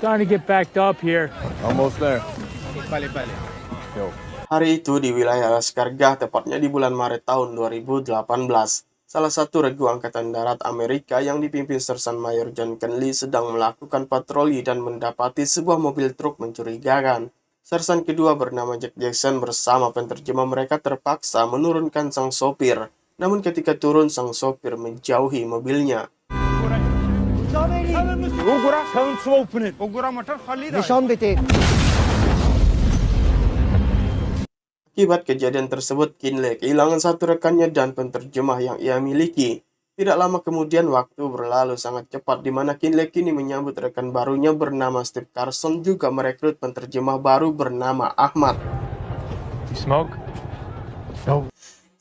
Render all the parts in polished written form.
Starting to get backed up here. Almost there. Vale, vale. Yo. Hari itu di wilayah Laskargah, tepatnya di bulan Maret tahun 2018, salah satu regu Angkatan Darat Amerika yang dipimpin Sersan Mayor John Kenly sedang melakukan patroli dan mendapati sebuah mobil truk mencurigakan. Sersan kedua bernama Jack Jackson bersama penterjemah mereka terpaksa menurunkan sang sopir. Namun ketika turun, sang sopir menjauhi mobilnya. Akibat kejadian tersebut, Kinley kehilangan satu rekannya dan penterjemah yang ia miliki. Tidak lama kemudian, waktu berlalu sangat cepat di mana Kinley kini menyambut rekan barunya bernama Steve Carson, juga merekrut penterjemah baru bernama Ahmad. You smoke? No.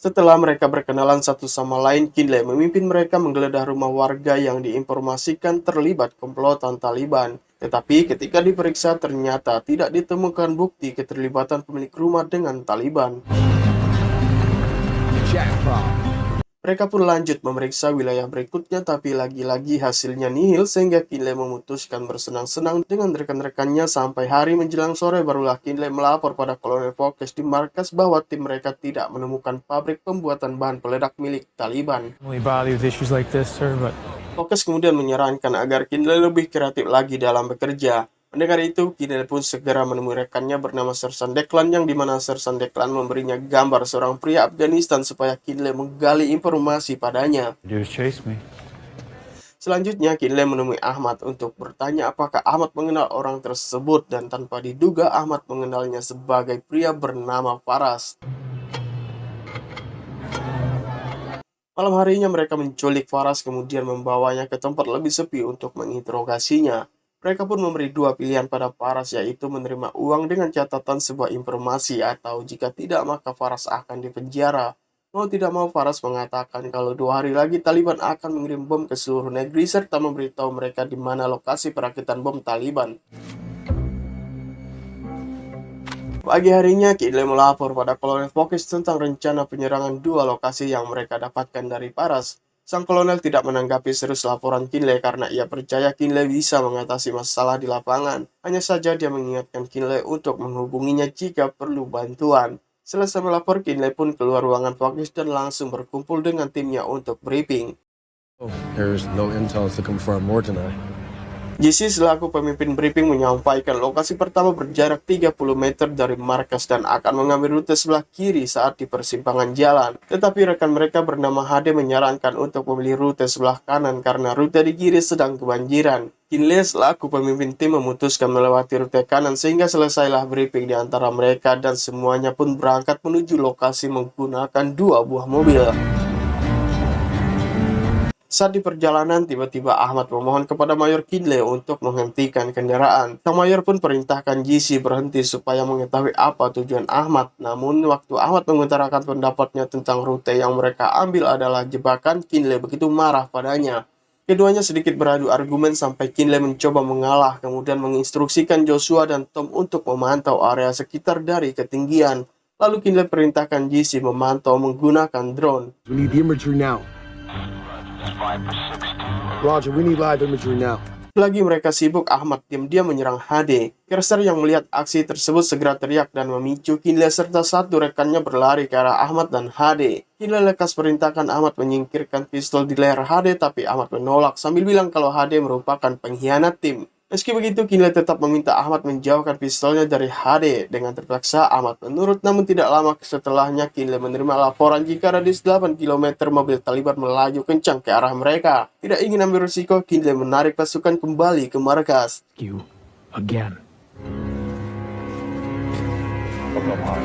Setelah mereka berkenalan satu sama lain, Kinley memimpin mereka menggeledah rumah warga yang diinformasikan terlibat komplotan Taliban. Tetapi ketika diperiksa ternyata tidak ditemukan bukti keterlibatan pemilik rumah dengan Taliban. Mereka pun lanjut memeriksa wilayah berikutnya, tapi lagi-lagi hasilnya nihil sehingga Kinley memutuskan bersenang-senang dengan rekan-rekannya. Sampai hari menjelang sore barulah Kinley melapor pada Kolonel Fokes di markas bahwa tim mereka tidak menemukan pabrik pembuatan bahan peledak milik Taliban. Fokes kemudian menyarankan agar Kinley lebih kreatif lagi dalam bekerja. Mendengar itu, Kinley pun segera menemui rekannya bernama Sersan Declan, yang dimana Sersan Declan memberinya gambar seorang pria Afghanistan supaya Kinley menggali informasi padanya. Selanjutnya, Kinley menemui Ahmad untuk bertanya apakah Ahmad mengenal orang tersebut, dan tanpa diduga Ahmad mengenalnya sebagai pria bernama Faras. Malam harinya mereka menculik Faras kemudian membawanya ke tempat lebih sepi untuk menginterogasinya. Mereka pun memberi dua pilihan pada Faras, yaitu menerima uang dengan catatan sebuah informasi, atau jika tidak maka Faras akan dipenjara. Mau tidak mau, Faras mengatakan kalau 2 hari lagi Taliban akan mengirim bom ke seluruh negeri serta memberitahu mereka di mana lokasi perakitan bom Taliban. Pagi harinya, Kinley melapor pada Kolonel Fokes tentang rencana penyerangan 2 lokasi yang mereka dapatkan dari Faras. Sang kolonel tidak menanggapi serius laporan Kinley karena ia percaya Kinley bisa mengatasi masalah di lapangan. Hanya saja dia mengingatkan Kinley untuk menghubunginya jika perlu bantuan. Selesai melapor, Kinley pun keluar ruangan Fokes dan langsung berkumpul dengan timnya untuk briefing. There's no intel to confirm more tonight. JC selaku pemimpin briefing menyampaikan lokasi pertama berjarak 30 meter dari markas dan akan mengambil rute sebelah kiri saat di persimpangan jalan. Tetapi rekan mereka bernama HD menyarankan untuk memilih rute sebelah kanan karena rute di kiri sedang kebanjiran. Kinley selaku pemimpin tim memutuskan melewati rute kanan sehingga selesailah briefing di antara mereka dan semuanya pun berangkat menuju lokasi menggunakan 2 buah mobil. Saat di perjalanan, tiba-tiba Ahmad memohon kepada Mayor Kinley untuk menghentikan kendaraan. Sang Mayor pun perintahkan JC berhenti supaya mengetahui apa tujuan Ahmad. Namun, waktu Ahmad mengutarakan pendapatnya tentang rute yang mereka ambil adalah jebakan, Kinley begitu marah padanya. Keduanya sedikit beradu argumen sampai Kinley mencoba mengalah, kemudian menginstruksikan Joshua dan Tom untuk memantau area sekitar dari ketinggian. Lalu Kinley perintahkan JC memantau menggunakan drone. We need the imagery now. Roger, we need live imagery now. Lagi mereka sibuk, Ahmad diam-diam menyerang HD. Kerser yang melihat aksi tersebut segera teriak dan memicu Kinley serta satu rekannya berlari ke arah Ahmad dan HD. Kinley lekas perintahkan Ahmad menyingkirkan pistol di leher HD, tapi Ahmad menolak sambil bilang kalau HD merupakan pengkhianat tim. Meski begitu, Kinley tetap meminta Ahmad menjauhkan pistolnya dari HD. Dengan terpaksa, Ahmad menurut, namun tidak lama setelahnya Kinley menerima laporan jika radius 8 km mobil Taliban melaju kencang ke arah mereka. Tidak ingin ambil risiko, Kinley menarik pasukan kembali ke markas.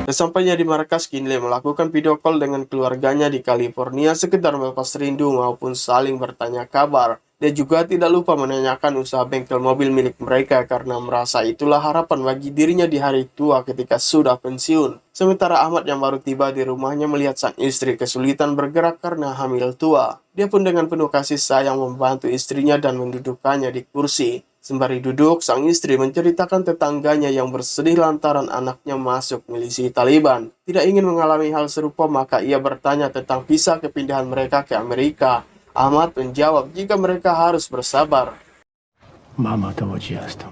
Sesampainya di markas, Kinley melakukan video call dengan keluarganya di California sekedar melepas rindu maupun saling bertanya kabar. Dia juga tidak lupa menanyakan usaha bengkel mobil milik mereka karena merasa itulah harapan bagi dirinya di hari tua ketika sudah pensiun. Sementara Ahmad yang baru tiba di rumahnya melihat sang istri kesulitan bergerak karena hamil tua. Dia pun dengan penuh kasih sayang membantu istrinya dan mendudukkannya di kursi. Sembari duduk, sang istri menceritakan tetangganya yang bersedih lantaran anaknya masuk milisi Taliban. Tidak ingin mengalami hal serupa, maka ia bertanya tentang visa kepindahan mereka ke Amerika. Ahmad menjawab jika mereka harus bersabar. Mama того часто.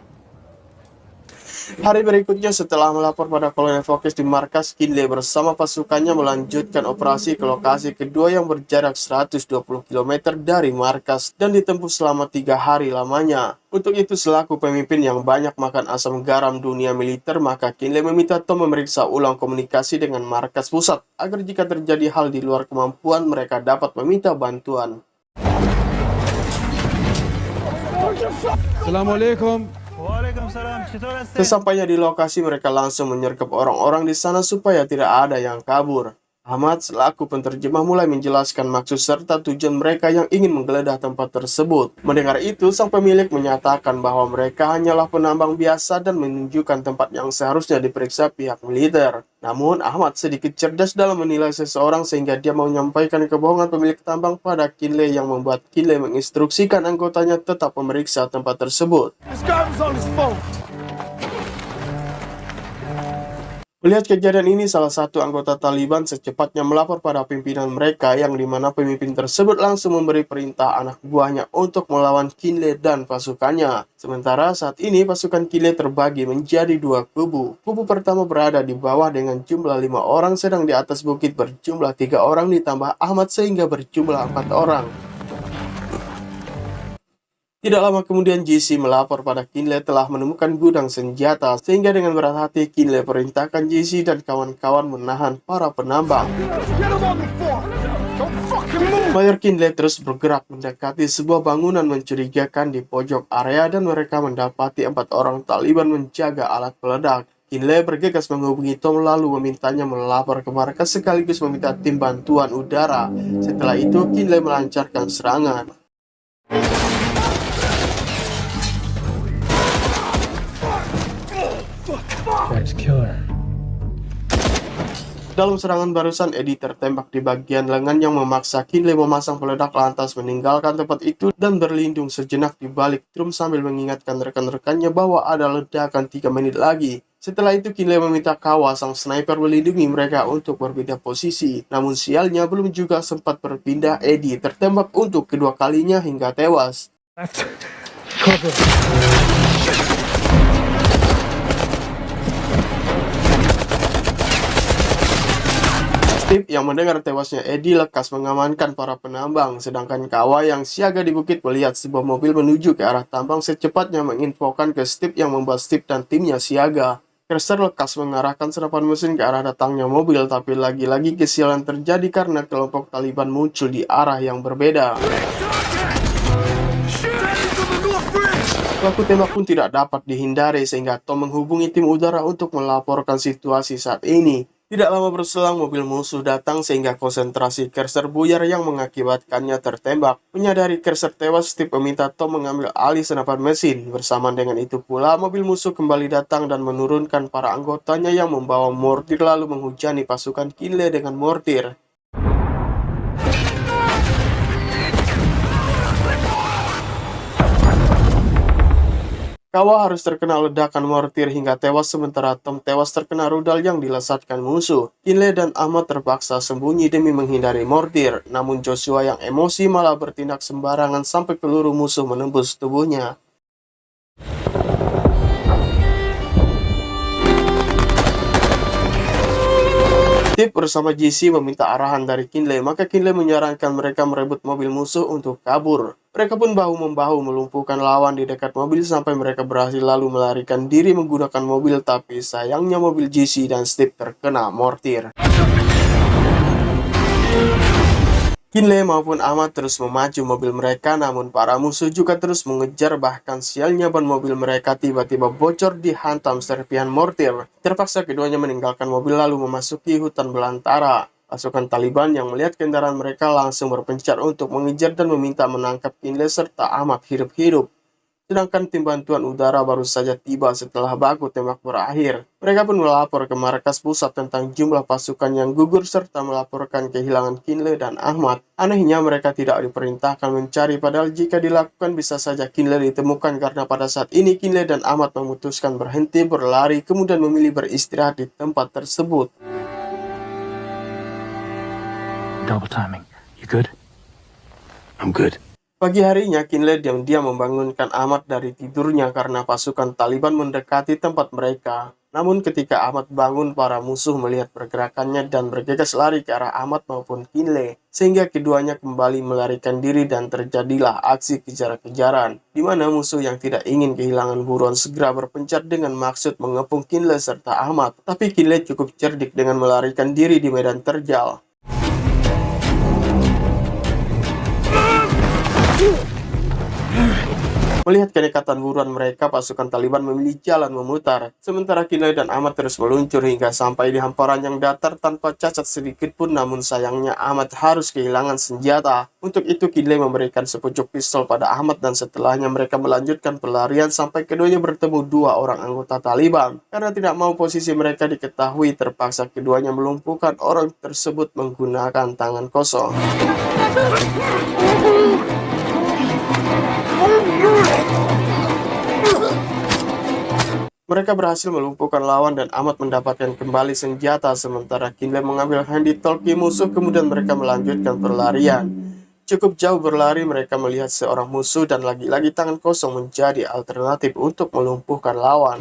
Hari berikutnya setelah melapor pada Kolonel Fox di markas, Kinley bersama pasukannya melanjutkan operasi ke lokasi kedua yang berjarak 120 km dari markas dan ditempuh selama 3 hari lamanya. Untuk itu, selaku pemimpin yang banyak makan asam garam dunia militer, maka Kinley meminta Tom memeriksa ulang komunikasi dengan markas pusat agar jika terjadi hal di luar kemampuan mereka dapat meminta bantuan. Assalamualaikum. Sesampainya di lokasi, mereka langsung menyergap orang-orang di sana supaya tidak ada yang kabur. Ahmad selaku penterjemah mulai menjelaskan maksud serta tujuan mereka yang ingin menggeledah tempat tersebut. Mendengar itu, sang pemilik menyatakan bahwa mereka hanyalah penambang biasa dan menunjukkan tempat yang seharusnya diperiksa pihak militer. Namun, Ahmad sedikit cerdas dalam menilai seseorang sehingga dia mau menyampaikan kebohongan pemilik tambang pada Kinley yang membuat Kinley menginstruksikan anggotanya tetap memeriksa tempat tersebut. Melihat kejadian ini, salah satu anggota Taliban secepatnya melapor pada pimpinan mereka yang dimana pemimpin tersebut langsung memberi perintah anak buahnya untuk melawan Kinley dan pasukannya. Sementara saat ini pasukan Kinley terbagi menjadi 2 kubu. Kubu pertama berada di bawah dengan jumlah 5 orang, sedang di atas bukit berjumlah 3 orang ditambah Ahmad sehingga berjumlah 4 orang. Tidak lama kemudian JC melapor pada Kinley telah menemukan gudang senjata, sehingga dengan berat hati Kinley perintahkan JC dan kawan-kawan menahan para penambang. Mayor Kinley terus bergerak mendekati sebuah bangunan mencurigakan di pojok area dan mereka mendapati 4 orang Taliban menjaga alat peledak. Kinley bergegas menghubungi Tom lalu memintanya melapor ke markas sekaligus meminta tim bantuan udara. Setelah itu Kinley melancarkan serangan. Guy's killer. Dalam serangan barusan, Eddie tertembak di bagian lengan yang memaksa Kinley memasang peledak lantas meninggalkan tempat itu dan berlindung sejenak di balik drum sambil mengingatkan rekan-rekannya bahwa ada ledakan 3 menit lagi. Setelah itu Kinley meminta Kawa sang sniper melindungi mereka untuk berpindah posisi. Namun sialnya belum juga sempat berpindah, Eddie tertembak untuk kedua kalinya hingga tewas. Left. Cover. Steve yang mendengar tewasnya Eddie lekas mengamankan para penambang, sedangkan Kawa yang siaga di bukit melihat sebuah mobil menuju ke arah tambang secepatnya menginfokan ke Steve yang membuat Steve dan timnya siaga. Kreuzer lekas mengarahkan senapan mesin ke arah datangnya mobil, tapi lagi-lagi kesialan terjadi karena kelompok Taliban muncul di arah yang berbeda. Pelaku tembak pun tidak dapat dihindari sehingga Tom menghubungi tim udara untuk melaporkan situasi saat ini. Tidak lama berselang mobil musuh datang sehingga konsentrasi Kreuzer buyar yang mengakibatkannya tertembak. Menyadari Kreuzer tewas, Steve meminta Tom mengambil alih senapan mesin. Bersamaan dengan itu pula mobil musuh kembali datang dan menurunkan para anggotanya yang membawa mortir lalu menghujani pasukan Kinley dengan mortir. Kawa harus terkena ledakan mortir hingga tewas, sementara Tom tewas terkena rudal yang dilesatkan musuh. Kinley dan Ahmad terpaksa sembunyi demi menghindari mortir, namun Joshua yang emosi malah bertindak sembarangan sampai peluru musuh menembus tubuhnya. Steve bersama JC meminta arahan dari Kinley, maka Kinley menyarankan mereka merebut mobil musuh untuk kabur. Mereka pun bahu-membahu melumpuhkan lawan di dekat mobil sampai mereka berhasil lalu melarikan diri menggunakan mobil, tapi sayangnya mobil JC dan Steve terkena mortir. Kinley maupun Ahmad terus memacu mobil mereka, namun para musuh juga terus mengejar, bahkan sialnya ban mobil mereka tiba-tiba bocor dihantam serpihan mortir. Terpaksa keduanya meninggalkan mobil lalu memasuki hutan belantara. Pasukan Taliban yang melihat kendaraan mereka langsung berpencar untuk mengejar dan meminta menangkap Kinley serta Ahmad hidup-hidup. Sedangkan tim bantuan udara baru saja tiba setelah baku tembak berakhir. Mereka pun melapor ke markas pusat tentang jumlah pasukan yang gugur serta melaporkan kehilangan Kinley dan Ahmad. Anehnya mereka tidak diperintahkan mencari, padahal jika dilakukan bisa saja Kinley ditemukan karena pada saat ini Kinley dan Ahmad memutuskan berhenti berlari kemudian memilih beristirahat di tempat tersebut. Double timing. You good? I'm good. Pagi harinya, Kinley diam-diam membangunkan Ahmad dari tidurnya karena pasukan Taliban mendekati tempat mereka. Namun ketika Ahmad bangun, para musuh melihat pergerakannya dan bergegas lari ke arah Ahmad maupun Kinley, sehingga keduanya kembali melarikan diri dan terjadilah aksi kejar-kejaran, di mana musuh yang tidak ingin kehilangan buruan segera berpencar dengan maksud mengepung Kinley serta Ahmad. Tapi Kinley cukup cerdik dengan melarikan diri di medan terjal. Melihat kenekatan buruan mereka, pasukan Taliban memilih jalan memutar. Sementara Kinley dan Ahmad terus meluncur hingga sampai di hamparan yang datar tanpa cacat sedikit pun. Namun sayangnya Ahmad harus kehilangan senjata. Untuk itu Kinley memberikan sepucuk pistol pada Ahmad dan setelahnya mereka melanjutkan pelarian sampai keduanya bertemu dua orang anggota Taliban. Karena tidak mau posisi mereka diketahui, terpaksa keduanya melumpuhkan orang tersebut menggunakan tangan kosong. Mereka berhasil melumpuhkan lawan dan Ahmad mendapatkan kembali senjata, sementara Kinley mengambil handie-talkie musuh. Kemudian mereka melanjutkan perlarian. Cukup jauh berlari, mereka melihat seorang musuh dan lagi-lagi tangan kosong menjadi alternatif untuk melumpuhkan lawan.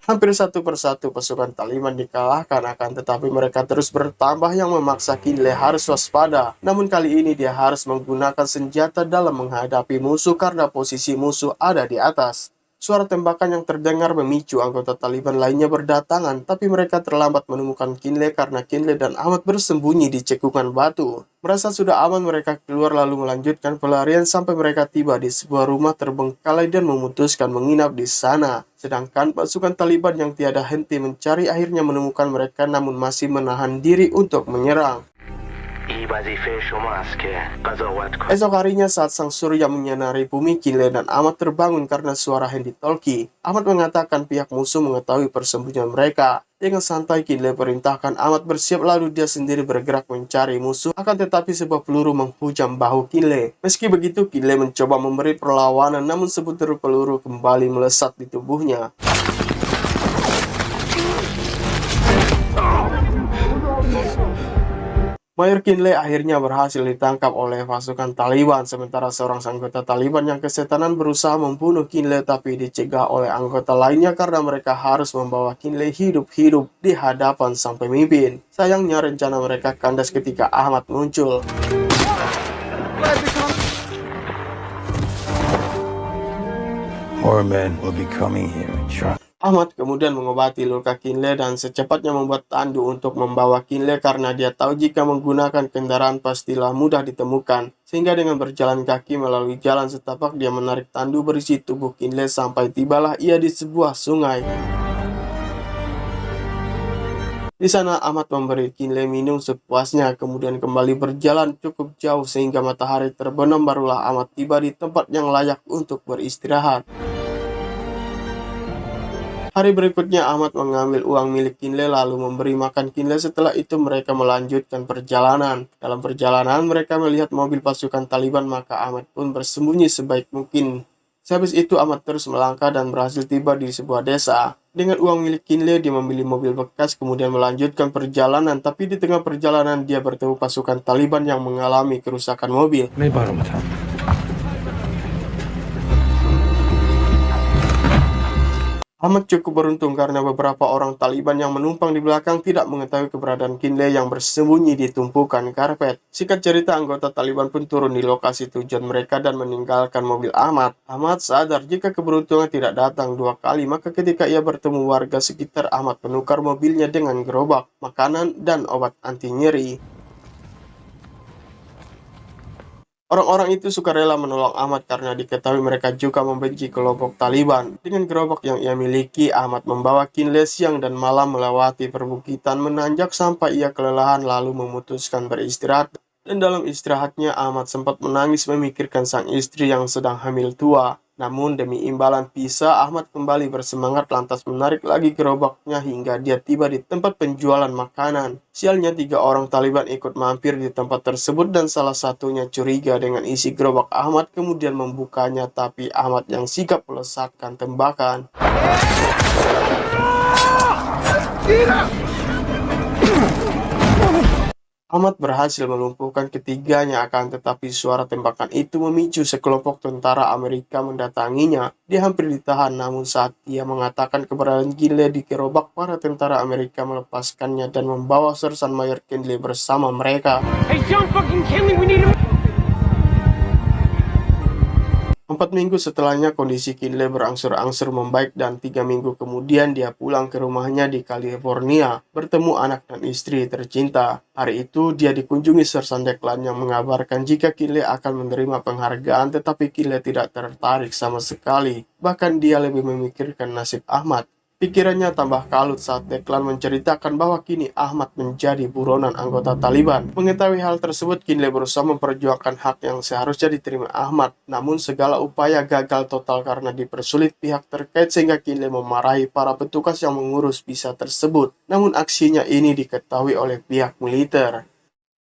Hampir satu persatu pasukan Taliban dikalahkan, akan tetapi mereka terus bertambah yang memaksa Kinley harus waspada. Namun kali ini dia harus menggunakan senjata dalam menghadapi musuh karena posisi musuh ada di atas. Suara tembakan yang terdengar memicu anggota Taliban lainnya berdatangan, tapi mereka terlambat menemukan Kinley karena Kinley dan Ahmad bersembunyi di cekungan batu. Merasa sudah aman, mereka keluar lalu melanjutkan pelarian sampai mereka tiba di sebuah rumah terbengkalai dan memutuskan menginap di sana. Sedangkan pasukan Taliban yang tiada henti mencari akhirnya menemukan mereka, namun masih menahan diri untuk menyerang. Esok harinya saat sang surya menyinari bumi, Kinley dan Ahmad terbangun karena suara handie-talkie. Ahmad mengatakan pihak musuh mengetahui persembunyian mereka. Dengan santai Kinley perintahkan Ahmad bersiap, lalu dia sendiri bergerak mencari musuh. Akan tetapi sebuah peluru menghujam bahu Kinley. Meski begitu, Kinley mencoba memberi perlawanan, namun sebutir peluru kembali melesat di tubuhnya. Mayor Kinley akhirnya berhasil ditangkap oleh pasukan Taliban, sementara seorang anggota Taliban yang kesetanan berusaha membunuh Kinley tapi dicegah oleh anggota lainnya karena mereka harus membawa Kinley hidup-hidup di hadapan sang pemimpin. Sayangnya rencana mereka kandas ketika Ahmad muncul. More men will be coming here and try. Ahmad kemudian mengobati luka Kinley dan secepatnya membuat tandu untuk membawa Kinley karena dia tahu jika menggunakan kendaraan pastilah mudah ditemukan. Sehingga dengan berjalan kaki melalui jalan setapak, dia menarik tandu berisi tubuh Kinley sampai tibalah ia di sebuah sungai. Di sana Ahmad memberi Kinley minum sepuasnya, kemudian kembali berjalan cukup jauh sehingga matahari terbenam, barulah Ahmad tiba di tempat yang layak untuk beristirahat. Hari berikutnya Ahmad mengambil uang milik Kinley lalu memberi makan Kinley. Setelah itu mereka melanjutkan perjalanan. Dalam perjalanan mereka melihat mobil pasukan Taliban, maka Ahmad pun bersembunyi sebaik mungkin. Sehabis itu Ahmad terus melangkah dan berhasil tiba di sebuah desa. Dengan uang milik Kinley dia membeli mobil bekas kemudian melanjutkan perjalanan, tapi di tengah perjalanan dia bertemu pasukan Taliban yang mengalami kerusakan mobil. Ahmad cukup beruntung karena beberapa orang Taliban yang menumpang di belakang tidak mengetahui keberadaan Kinley yang bersembunyi di tumpukan karpet. Singkat cerita, anggota Taliban pun turun di lokasi tujuan mereka dan meninggalkan mobil Ahmad. Ahmad sadar jika keberuntungan tidak datang dua kali, maka ketika ia bertemu warga sekitar, Ahmad menukar mobilnya dengan gerobak, makanan, dan obat anti nyeri. Orang-orang itu sukarela menolong Ahmad karena diketahui mereka juga membenci kelompok Taliban. Dengan gerobak yang ia miliki, Ahmad membawa Kinley siang dan malam melewati perbukitan menanjak sampai ia kelelahan lalu memutuskan beristirahat. Dan dalam istirahatnya Ahmad sempat menangis memikirkan sang istri yang sedang hamil tua. Namun demi imbalan pisah, Ahmad kembali bersemangat lantas menarik lagi gerobaknya hingga dia tiba di tempat penjualan makanan. Sialnya 3 orang Taliban ikut mampir di tempat tersebut dan salah satunya curiga dengan isi gerobak Ahmad kemudian membukanya, tapi Ahmad yang sigap melesatkan tembakan. Ahmad berhasil melumpuhkan ketiganya, akan tetapi suara tembakan itu memicu sekelompok tentara Amerika mendatanginya. Dia hampir ditahan, namun saat dia mengatakan keberadaan Kinley di gerobak, para tentara Amerika melepaskannya dan membawa Sersan Mayor Kinley bersama mereka. Hey, John fucking Kinley, we need him. 4 minggu setelahnya kondisi Kinley berangsur-angsur membaik dan 3 minggu kemudian dia pulang ke rumahnya di California bertemu anak dan istri tercinta. Hari itu dia dikunjungi Sersan Declan yang mengabarkan jika Kinley akan menerima penghargaan, tetapi Kinley tidak tertarik sama sekali. Bahkan dia lebih memikirkan nasib Ahmad. Pikirannya tambah kalut saat Declan menceritakan bahwa kini Ahmad menjadi buronan anggota Taliban. Mengetahui hal tersebut, Kinley berusaha memperjuangkan hak yang seharusnya diterima Ahmad. Namun segala upaya gagal total karena dipersulit pihak terkait, sehingga Kinley memarahi para petugas yang mengurus visa tersebut. Namun aksinya ini diketahui oleh pihak militer.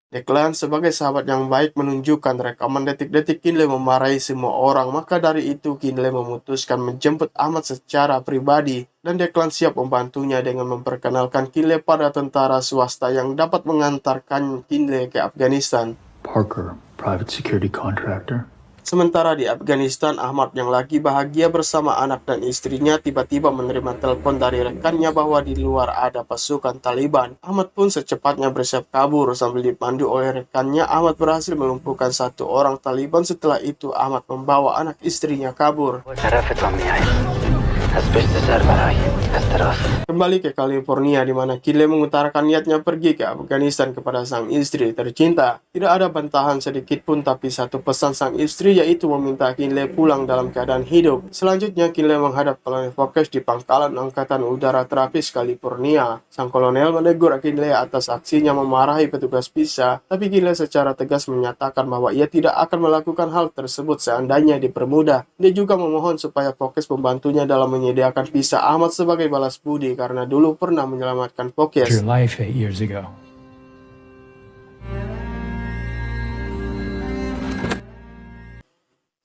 Declan sebagai sahabat yang baik menunjukkan rekaman detik-detik Kinley memarahi semua orang. Maka dari itu Kinley memutuskan menjemput Ahmad secara pribadi, dan Declan siap membantunya dengan memperkenalkan Kinley pada tentara swasta yang dapat mengantarkan Kinley ke Afghanistan. Parker, private security contractor. Sementara di Afghanistan, Ahmad yang lagi bahagia bersama anak dan istrinya tiba-tiba menerima telepon dari rekannya bahwa di luar ada pasukan Taliban. Ahmad pun secepatnya bersiap kabur. Sambil dipandu oleh rekannya, Ahmad berhasil melumpuhkan 1 orang Taliban. Setelah itu Ahmad membawa anak istrinya kabur. Kembali ke California, di mana Kinley mengutarakan niatnya pergi ke Afghanistan kepada sang istri tercinta. Tidak ada bantahan sedikit pun, tapi satu pesan sang istri yaitu meminta Kinley pulang dalam keadaan hidup. Selanjutnya Kinley menghadap Kolonel Fox di pangkalan Angkatan Udara Travis, California. Sang kolonel menegur Kinley atas aksinya memarahi petugas visa, tapi Kinley secara tegas menyatakan bahwa ia tidak akan melakukan hal tersebut seandainya dipermudah. Dia juga memohon supaya Fox membantunya dalam menyediakan visa Ahmad sebagai balas budi karena dulu pernah menyelamatkan Fox. Your life 8 years ago.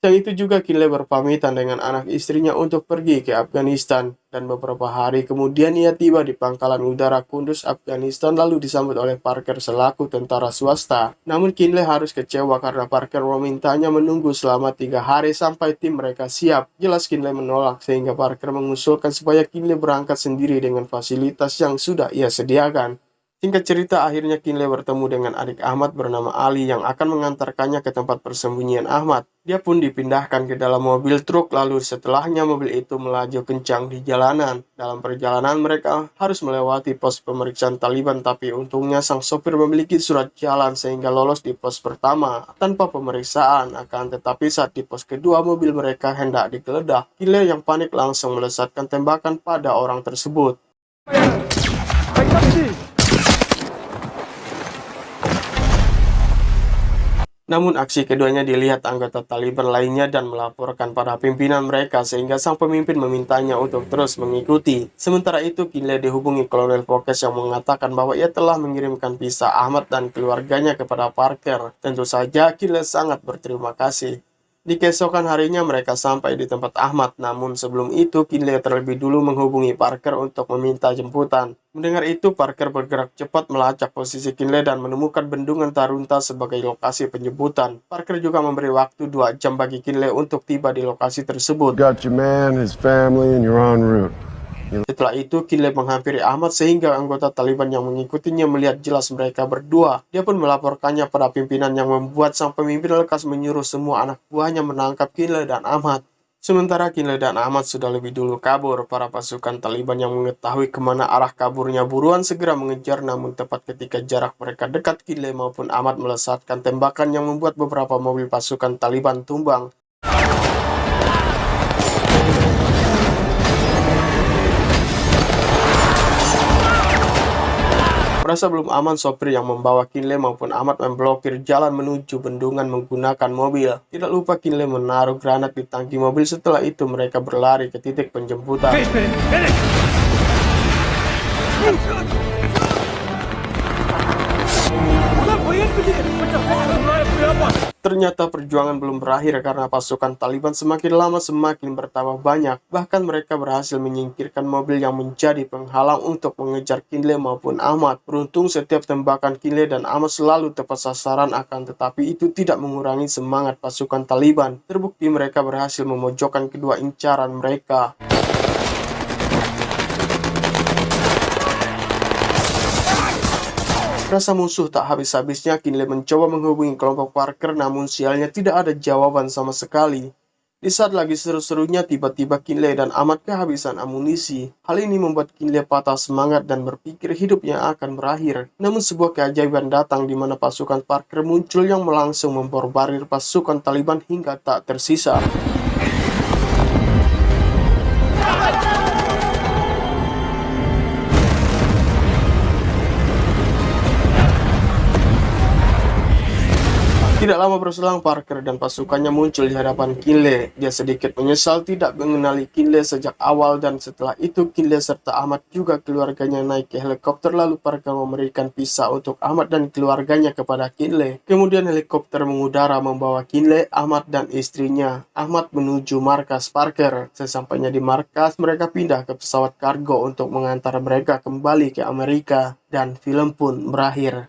Yang itu juga Kinley berpamitan dengan anak istrinya untuk pergi ke Afghanistan, dan beberapa hari kemudian ia tiba di pangkalan udara Kunduz, Afghanistan, lalu disambut oleh Parker selaku tentara swasta. Namun Kinley harus kecewa karena Parker memintanya menunggu selama 3 hari sampai tim mereka siap. Jelas Kinley menolak, sehingga Parker mengusulkan supaya Kinley berangkat sendiri dengan fasilitas yang sudah ia sediakan. Singkat cerita, akhirnya Kinley bertemu dengan adik Ahmad bernama Ali yang akan mengantarkannya ke tempat persembunyian Ahmad. Dia pun dipindahkan ke dalam mobil truk, lalu setelahnya mobil itu melaju kencang di jalanan. Dalam perjalanan mereka harus melewati pos pemeriksaan Taliban, tapi untungnya sang sopir memiliki surat jalan sehingga lolos di pos pertama tanpa pemeriksaan. Akan tetapi saat di pos kedua mobil mereka hendak digeledah, Kinley yang panik langsung melesatkan tembakan pada orang tersebut. Namun aksi keduanya dilihat anggota Taliban lainnya dan melaporkan pada pimpinan mereka, sehingga sang pemimpin memintanya untuk terus mengikuti. Sementara itu Kinley dihubungi Kolonel Fox yang mengatakan bahwa ia telah mengirimkan visa Ahmad dan keluarganya kepada Parker. Tentu saja Kinley sangat berterima kasih. Di keesokan harinya mereka sampai di tempat Ahmad, namun sebelum itu Kinley terlebih dulu menghubungi Parker untuk meminta jemputan. Mendengar itu, Parker bergerak cepat melacak posisi Kinley dan menemukan bendungan Tarunta sebagai lokasi penjemputan. Parker juga memberi waktu 2 jam bagi Kinley untuk tiba di lokasi tersebut. Got your man, his family, and you're en route. Setelah itu, Kinley menghampiri Ahmad sehingga anggota Taliban yang mengikutinya melihat jelas mereka berdua. Dia pun melaporkannya pada pimpinan yang membuat sang pemimpin lekas menyuruh semua anak buahnya menangkap Kinley dan Ahmad. Sementara Kinley dan Ahmad sudah lebih dulu kabur, para pasukan Taliban yang mengetahui kemana arah kaburnya buruan segera mengejar, namun tepat ketika jarak mereka dekat, Kinley maupun Ahmad melesatkan tembakan yang membuat beberapa mobil pasukan Taliban tumbang. Merasa belum aman, sopir yang membawa Kinley maupun Ahmad memblokir jalan menuju bendungan menggunakan mobil. Tidak lupa Kinley menaruh granat di tangki mobil. Setelah itu mereka berlari ke titik penjemputan. Ternyata perjuangan belum berakhir karena pasukan Taliban semakin lama semakin bertambah banyak. Bahkan mereka berhasil menyingkirkan mobil yang menjadi penghalang untuk mengejar Kinley maupun Ahmad. Beruntung setiap tembakan Kinley dan Ahmad selalu tepat sasaran, akan tetapi itu tidak mengurangi semangat pasukan Taliban. Terbukti mereka berhasil memojokkan kedua incaran mereka. Rasa musuh tak habis-habisnya, Kinley mencoba menghubungi kelompok Parker, namun sialnya tidak ada jawaban sama sekali. Di saat lagi seru-serunya, tiba-tiba Kinley dan Ahmad kehabisan amunisi. Hal ini membuat Kinley patah semangat dan berpikir hidupnya akan berakhir. Namun sebuah keajaiban datang di mana pasukan Parker muncul yang langsung memborbarir pasukan Taliban hingga tak tersisa. Tidak lama berselang, Parker dan pasukannya muncul di hadapan Kinley. Dia sedikit menyesal tidak mengenali Kinley sejak awal, dan setelah itu Kinley serta Ahmad juga keluarganya naik ke helikopter, lalu Parker memberikan visa untuk Ahmad dan keluarganya kepada Kinley. Kemudian helikopter mengudara membawa Kinley, Ahmad dan istrinya. Ahmad menuju markas Parker. Sesampainya di markas, mereka pindah ke pesawat kargo untuk mengantar mereka kembali ke Amerika, dan film pun berakhir.